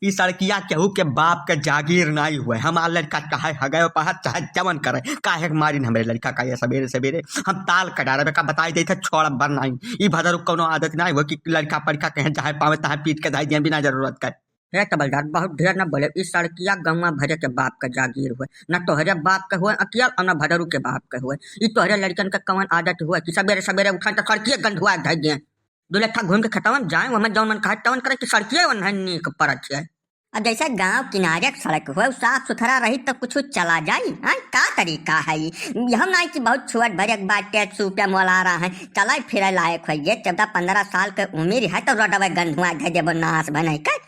ई सड़किया केहू के बाप के जागीर नहीं हुए। हमार लड़का चाहे हगए पहा चाहे जमन करे, काहे मारी हमरे लड़का का ये सवेरे सवेरे हम ताल कटा रहे का बताई देते छोड़ बर नहीं। ई भदर कोनो आदत नहीं हो कि लड़का पड़का कहे चाहे पावे ताहे पीट के दाई बिना जरूरत कर। हे तबलदार बहुत ढेर न बोले। इस सड़किया गौवा भरे के बाप का जागीर हुए, न तोहरे बाप के हुए अकियल और न भदरू के बाप के हुए। ई तोहरे लड़कन का कवन आदत हुआ कि सवेरे सवेरे उठा तो सड़किए गंधुआ धई दिए। दुलट्ठा घूम के खतवन जाए वह जौन मन कहे तवन करे कि सड़किए वनहनी के परत है। अब जैसे गांव किनारे सड़क हुआ साफ सुथरा रही तो कुछ चला जाये। का तरीका है हम नहीं कि बहुत छुअट भरे बाटे सूटे मोला रहा है चला फिर लायक है। 14-15 साल के उम्र है तो रोडवे गंधुआ धे देव नाश बने कर।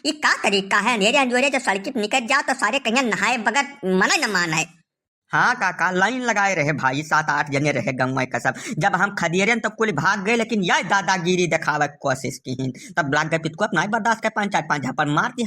ये का तरीका है अंधेरे अंजोरे जो सड़की निकल जाओ तो सारे कहीं नहाए बगैर मना न माने। हाँ काका लाइन लगाए रहे भाई 7-8 जने रहे गंवा का सब। जब हम खदियरे तब कुल भाग गए लेकिन यह दादागिरी दिखावे कोशिश की तब ब्लाक गए पितको अपना बर्दाश्त कर 5-4 झापन मार दी।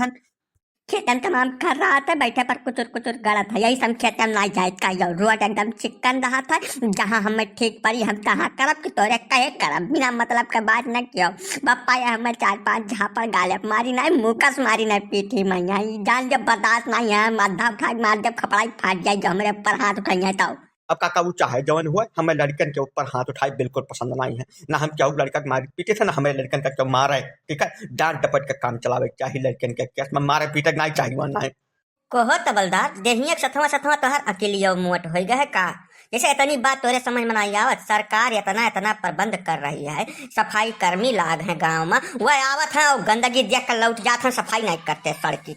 खेतन तमाम कर रहा था बैठे पर कुचुर कुचुर गड़ा था। यही सब खेतन नहीं जाए का रोड एकदम चिकन रहा था। जहाँ हमें ठीक पड़ी हम तहाँ करब कि तोरे कहे करब बिना मतलब के बात न कियो। पप्पा ये हमें 4-5 झापड़ गाले मारी नहीं मुकस मारी नहीं पीठी मैया जान जब बर्दाश्त नहीं है मद्दा उठा मार जब खपड़ाई फाट जाए जो हमारे ऊपर हाथ उठाइए तो। अब काका वो चाहे जवन हुए हमें लड़कन के ऊपर हाथ उठाए बिल्कुल पसंद नहीं है। ना हम क्या लड़का के मारे पीटे थे ना हमें लड़कन का क्यों मारे। ठीक है डांट डपट के काम चलावे चाहिए लड़कन के केस में मारे पीटे नहीं चाहिए वरना कोहो तबलदार देहिए सथवा तोहर अकेली मोट हो गए का। जैसे इतनी बात तोरे समझ में नहीं आवत सरकार इतना प्रबंध कर रही है। सफाई कर्मी लाग है गांव में वह आवत है और गंदगी देख कर लौट जाते हैं सफाई नहीं करते सड़की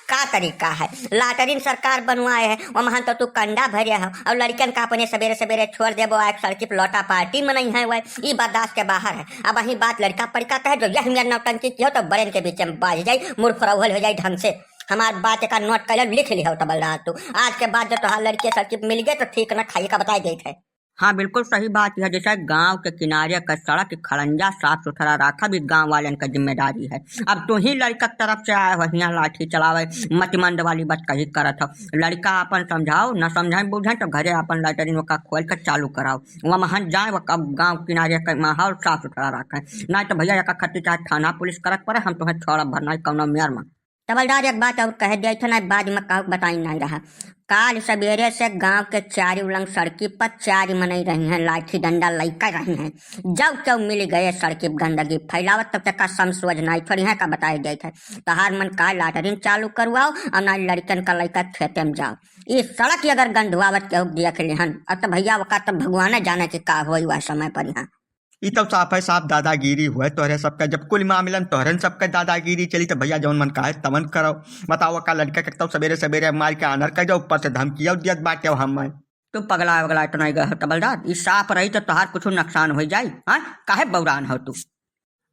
का तरीका है। लाटरीन सरकार बनवाए है वहाँ तो तू कंडा भरे है और लड़कन का अपने सवेरे सवेरे छोड़ देबो एक सड़की पर लौटा पार्टी में नहीं है वह ये बर्दाश्त के बाहर है। अब वही बात लड़का पड़का कहे जो यह मेरा नौटंकी की हो तो बड़े के बीच में बाज जाये मूर्ख रउहल हो जाए ढंग से। हमार बात का नोट कर लिख ली हो तबलदार तू आज के बाद जब तोहार लड़के सड़की मिल गए तो ठीक न खाई का बताई गई थे। हाँ बिल्कुल सही बात है। जैसे गांव के किनारे का सड़क खड़ंजा साफ सुथरा रखा भी गांव वालन का जिम्मेदारी है। अब तू ही लड़का तरफ से आए वहिया लाठी चलावे मतिमंद वाली बात कही करत हो। लड़का अपन समझाओ न समझाए बुझे तो घरे अपन लैटरिन का खोल कर चालू कराओ वह महन जाए वह गाँव किनारे का माहौल साफ सुथरा रखे। ना तो भैया एक खत्ती चाहे थाना पुलिस करक पड़े हम तुम्हें छोड़ा भरना कौनो मेयर में। तबलदार एक बात और कह दिया था ना बाद में कहूँ बताई नहीं रहा। काल सवेरे से गांव के चारी उलंग सड़की पर चारी मनई रही हैं लाठी डंडा लैका रही हैं। जब क्यों मिल गए सड़की गंदगी फैलावत तब तक का समझ नहीं छोड़ी है का बताई गई थे। तहार मन का लाटरिन चालू करवाओ और ना लड़कन का लड़का खेते में जाओ। ये सड़क अगर गंधुआवत के देख लिहन अब तो भैया वका तो भगवान जाने के का हुई वह समय पर यहाँ ई तो साफ है साफ दादागिरी हुए तोहरे सबका। जब कुल मामलन तोहरन सबका दादागिरी चली तो भैया जौन मन का है तमन करो। बताओ का लड़का के सवेरे सवेरे मार के आनर कर जाओ ऊपर से धमकिया दियत बाटे हम तो पगला वगला तो नहीं गए तबलदार। ई साफ रही तो तोहार कुछ नुकसान हो जाये। हाँ काहे बौरान हो तू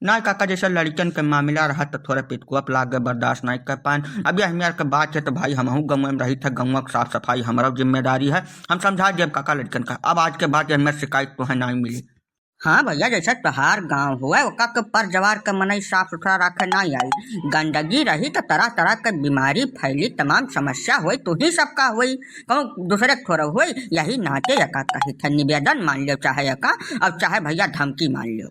ना काका। जैसे लड़कन के मामला रहा तो थोड़ा पितकुआ लाग गए बर्दाश्त नहीं कर पान। अभी हमारे के बात है तो भाई हम गाँव में रही थे गाँव की साफ सफाई हमारा जिम्मेदारी है। हम समझा दिए काका लड़कन का। अब आज के बाद हमें शिकायत तो है नहीं मिली। हाँ भैया जैसे तोहार गाँव हुआ ओका के पर जवार के मनई साफ सुथरा रखे नहीं आई गंदगी रही तो तरह तरह के बीमारी फैली तमाम समस्या हुई तू ही सबका हुई कहूँ दूसरे थोड़ा हुई। यही नाते यका कही थे निवेदन मान लो चाहे यका अब चाहे भैया धमकी मान लो।